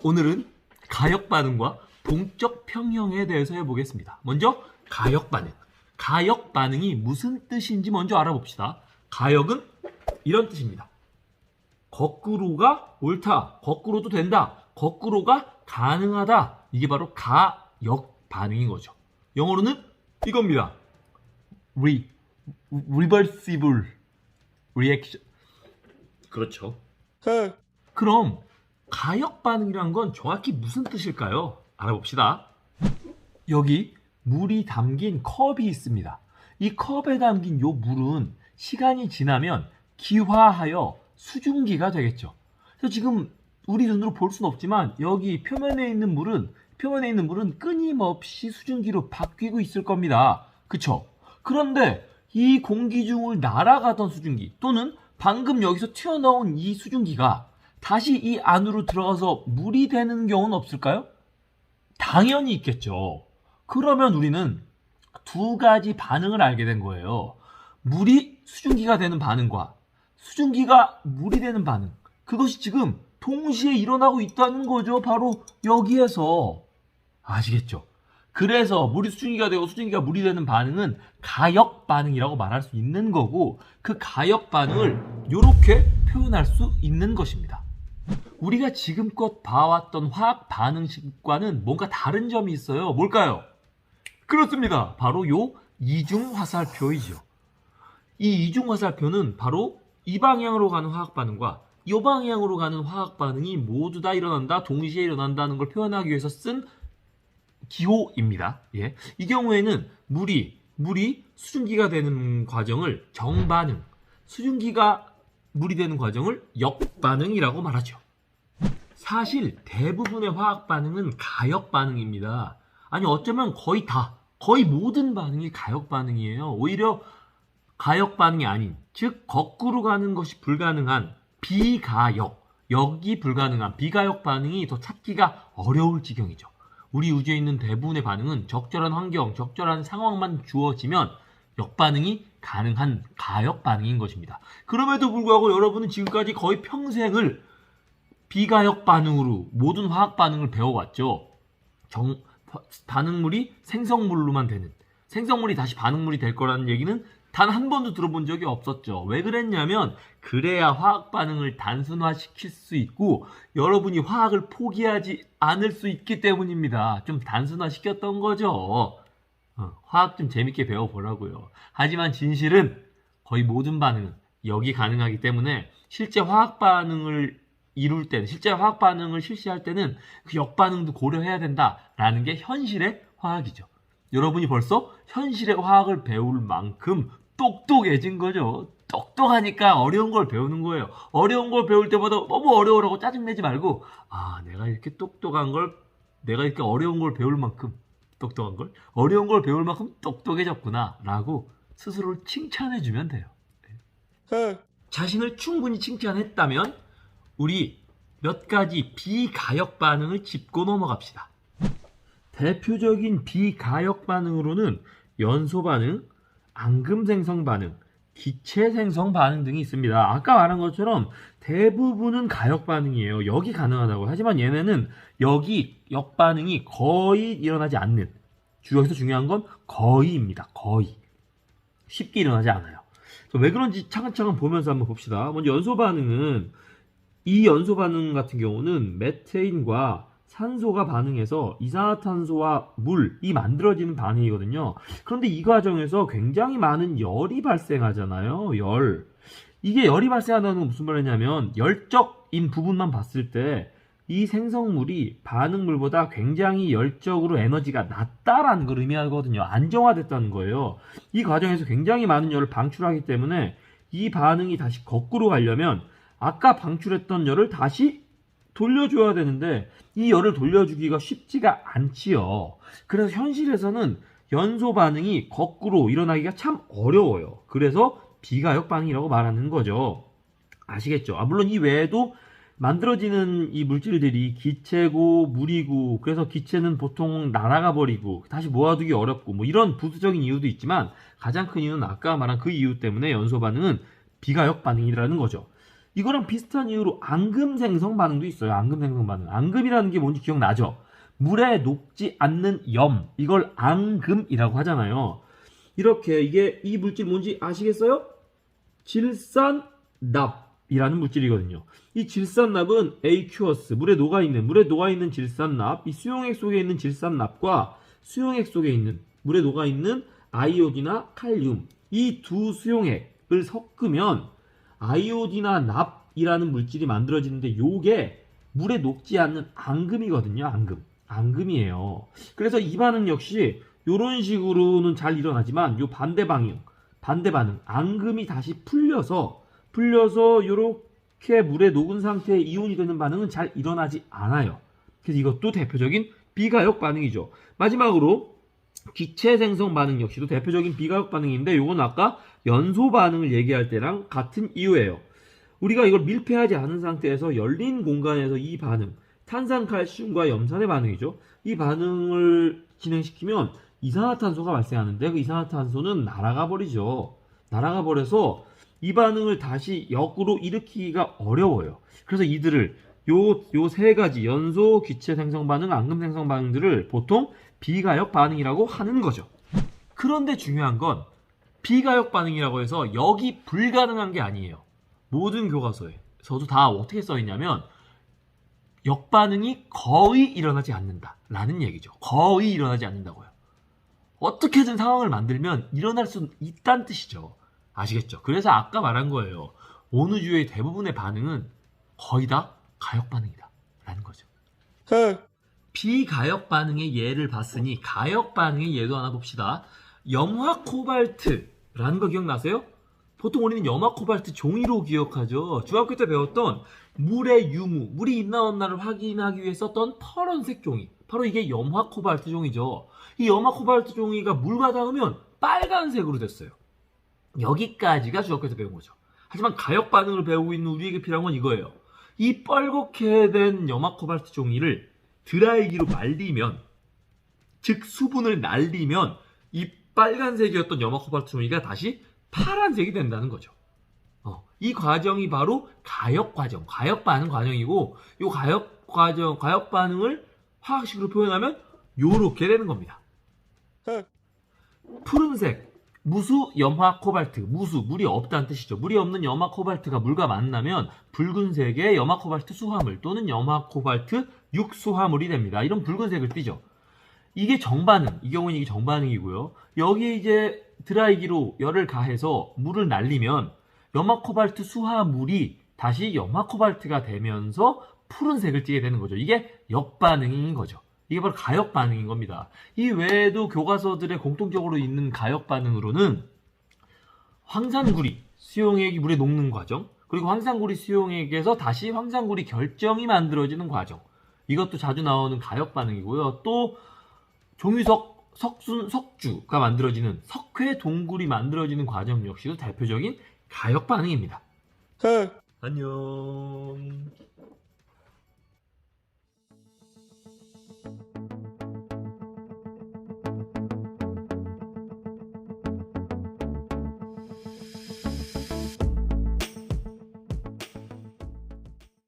오늘은 가역 반응과 동적 평형에 대해서 해보겠습니다. 먼저 가역 반응. 가역 반응이 무슨 뜻인지 먼저 알아봅시다. 가역은 이런 뜻입니다. 거꾸로가 옳다, 거꾸로도 된다, 거꾸로가 가능하다. 이게 바로 가역 반응인 거죠. 영어로는 이겁니다. reversible reaction. 그렇죠. 그럼 가역 반응이란 건 정확히 무슨 뜻일까요? 알아봅시다. 여기 물이 담긴 컵이 있습니다. 이 컵에 담긴 요 물은 시간이 지나면 기화하여 수증기가 되겠죠. 그래서 지금 우리 눈으로 볼 수는 없지만 여기 표면에 있는 물은 끊임없이 수증기로 바뀌고 있을 겁니다. 그쵸? 그런데 이 공기 중을 날아가던 수증기 또는 방금 여기서 튀어나온 이 수증기가 다시 이 안으로 들어가서 물이 되는 경우는 없을까요? 당연히 있겠죠. 그러면 우리는 두 가지 반응을 알게 된 거예요. 물이 수증기가 되는 반응과 수증기가 물이 되는 반응. 그것이 지금 동시에 일어나고 있다는 거죠. 바로 여기에서. 아시겠죠? 그래서 물이 수증기가 되고 수증기가 물이 되는 반응은 가역 반응이라고 말할 수 있는 거고, 그 가역 반응을 이렇게 표현할 수 있는 것입니다. 우리가 지금껏 봐왔던 화학 반응식과는 뭔가 다른 점이 있어요. 뭘까요? 그렇습니다. 바로 요 이중화살표이죠. 이 이중화살표는 바로 이 방향으로 가는 화학 반응과 이 방향으로 가는 화학 반응이 모두 다 일어난다, 동시에 일어난다는 걸 표현하기 위해서 쓴 기호입니다. 예. 이 경우에는 물이 수증기가 되는 과정을 정반응, 수증기가 물이 되는 과정을 역반응이라고 말하죠. 사실 대부분의 화학 반응은 가역 반응입니다. 아니 어쩌면 거의 모든 반응이 가역 반응이에요. 오히려 가역 반응이 아닌, 즉 거꾸로 가는 것이 불가능한 역이 불가능한 비가역 반응이 더 찾기가 어려울 지경이죠. 우리 우주에 있는 대부분의 반응은 적절한 환경, 적절한 상황만 주어지면 역반응이 가능한 가역 반응인 것입니다. 그럼에도 불구하고 여러분은 지금까지 거의 평생을 비가역 반응으로 모든 화학 반응을 배워왔죠. 반응물이 생성물로만 되는, 생성물이 다시 반응물이 될 거라는 얘기는 단 한 번도 들어본 적이 없었죠. 왜 그랬냐면 그래야 화학 반응을 단순화시킬 수 있고 여러분이 화학을 포기하지 않을 수 있기 때문입니다. 좀 단순화시켰던 거죠. 화학 좀 재밌게 배워보라고요. 하지만 진실은 거의 모든 반응은 역이 가능하기 때문에 실제 화학 반응을 이룰 때는, 실제 화학 반응을 실시할 때는 그 역반응도 고려해야 된다라는 게 현실의 화학이죠. 여러분이 벌써 현실의 화학을 배울 만큼 똑똑해진 거죠. 똑똑하니까 어려운 걸 배우는 거예요. 어려운 걸 배울 때마다 너무 어려우라고 짜증내지 말고, 내가 이렇게 내가 이렇게 어려운 걸 배울 만큼 어려운 걸 배울 만큼 똑똑해졌구나 라고 스스로를 칭찬해주면 돼요. 자신을 충분히 칭찬했다면 우리 몇 가지 비가역 반응을 짚고 넘어갑시다. 대표적인 비가역 반응으로는 연소 반응, 앙금 생성 반응, 기체 생성 반응 등이 있습니다. 아까 말한 것처럼 대부분은 가역 반응이에요. 역이 가능하다고. 하지만 얘네는 역 반응이 거의 일어나지 않는, 여기서 중요한 건 거의입니다. 거의. 쉽게 일어나지 않아요. 왜 그런지 차근차근 보면서 한번 봅시다. 먼저 연소 반응은, 이 연소 반응 같은 경우는 메테인과 산소가 반응해서 이산화탄소와 물이 만들어지는 반응이거든요. 그런데 이 과정에서 굉장히 많은 열이 발생하잖아요. 이게 열이 발생한다는 건 무슨 말이냐면 열적인 부분만 봤을 때 이 생성물이 반응물보다 굉장히 열적으로 에너지가 낮다라는 걸 의미하거든요. 안정화됐다는 거예요. 이 과정에서 굉장히 많은 열을 방출하기 때문에 이 반응이 다시 거꾸로 가려면 아까 방출했던 열을 다시 돌려줘야 되는데 이 열을 돌려주기가 쉽지가 않지요. 그래서 현실에서는 연소 반응이 거꾸로 일어나기가 참 어려워요. 그래서 비가역 반응이라고 말하는 거죠. 아시겠죠? 물론 이 외에도 만들어지는 이 물질들이 기체고 물이고, 그래서 기체는 보통 날아가 버리고 다시 모아두기 어렵고 이런 부수적인 이유도 있지만 가장 큰 이유는 아까 말한 그 이유 때문에 연소 반응은 비가역 반응이라는 거죠. 이거랑 비슷한 이유로 앙금 생성 반응도 있어요. 앙금 생성 반응. 앙금이라는 게 뭔지 기억나죠? 물에 녹지 않는 염. 이걸 앙금이라고 하잖아요. 이렇게 이게 이 물질 뭔지 아시겠어요? 질산납이라는 물질이거든요. 이 질산납은 aqueous, 물에 녹아있는 질산납, 이 수용액 속에 있는 질산납과 수용액 속에 있는, 물에 녹아있는 아이오디나 칼륨, 이 두 수용액을 섞으면 아이오디나 납이라는 물질이 만들어지는데 요게 물에 녹지 않는 앙금이거든요. 앙금이에요. 그래서 이 반응 역시 이런 식으로는 잘 일어나지만 요 반대 반응, 앙금이 다시 풀려서 이렇게 물에 녹은 상태의 이온이 되는 반응은 잘 일어나지 않아요. 그래서 이것도 대표적인 비가역 반응이죠. 마지막으로 기체 생성 반응 역시도 대표적인 비가역 반응인데 이건 아까 연소 반응을 얘기할 때랑 같은 이유예요. 우리가 이걸 밀폐하지 않은 상태에서 열린 공간에서 이 반응, 탄산칼슘과 염산의 반응이죠. 이 반응을 진행시키면 이산화탄소가 발생하는데 그 이산화탄소는 날아가 버리죠. 날아가 버려서 이 반응을 다시 역으로 일으키기가 어려워요. 그래서 이들을 요 세 가지 연소, 기체 생성 반응, 앙금 생성 반응들을 보통 비가역 반응이라고 하는 거죠. 그런데 중요한 건 비가역 반응이라고 해서 역이 불가능한 게 아니에요. 모든 교과서에서도 다 어떻게 써 있냐면 역반응이 거의 일어나지 않는다라는 얘기죠. 거의 일어나지 않는다고요. 어떻게든 상황을 만들면 일어날 수 있다는 뜻이죠. 아시겠죠? 그래서 아까 말한 거예요. 어느 주의 대부분의 반응은 거의 다 가역 반응이다 라는 거죠. 비가역 반응의 예를 봤으니 가역 반응의 예도 하나 봅시다. 염화 코발트라는 거 기억나세요? 보통 우리는 염화 코발트 종이로 기억하죠. 중학교 때 배웠던 물의 유무, 물이 있나 없나를 확인하기 위해 썼던 파란색 종이. 바로 이게 염화 코발트 종이죠. 이 염화 코발트 종이가 물과 닿으면 빨간색으로 됐어요. 여기까지가 중학교에서 배운 거죠. 하지만 가역 반응을 배우고 있는 우리에게 필요한 건 이거예요. 이 빨갛게 된 염화 코발트 종이를 드라이기로 말리면, 즉 수분을 날리면 이 빨간색이었던 염화 코발트 종이가 다시 파란색이 된다는 거죠. 이 과정이 바로 가역 과정, 가역 반응 과정이고, 이 가역 과정, 가역 반응을 화학식으로 표현하면 요렇게 되는 겁니다. 푸른색, 무수 염화 코발트, 무수, 물이 없다는 뜻이죠. 물이 없는 염화 코발트가 물과 만나면 붉은색의 염화 코발트 수화물 또는 염화 코발트 육수화물이 됩니다. 이런 붉은색을 띠죠. 이게 정반응, 이 경우는 이게 정반응이고요. 여기에 이제 드라이기로 열을 가해서 물을 날리면 염화 코발트 수화물이 다시 염화 코발트가 되면서 푸른색을 띠게 되는 거죠. 이게 역반응인 거죠. 이게 바로 가역 반응인 겁니다. 이 외에도 교과서들에 공통적으로 있는 가역 반응으로는 황산구리 수용액이 물에 녹는 과정, 그리고 황산구리 수용액에서 다시 황산구리 결정이 만들어지는 과정, 이것도 자주 나오는 가역 반응이고요. 또 종유석, 석순, 석주가 만들어지는 석회 동굴이 만들어지는 과정 역시도 대표적인 가역 반응입니다. 안녕.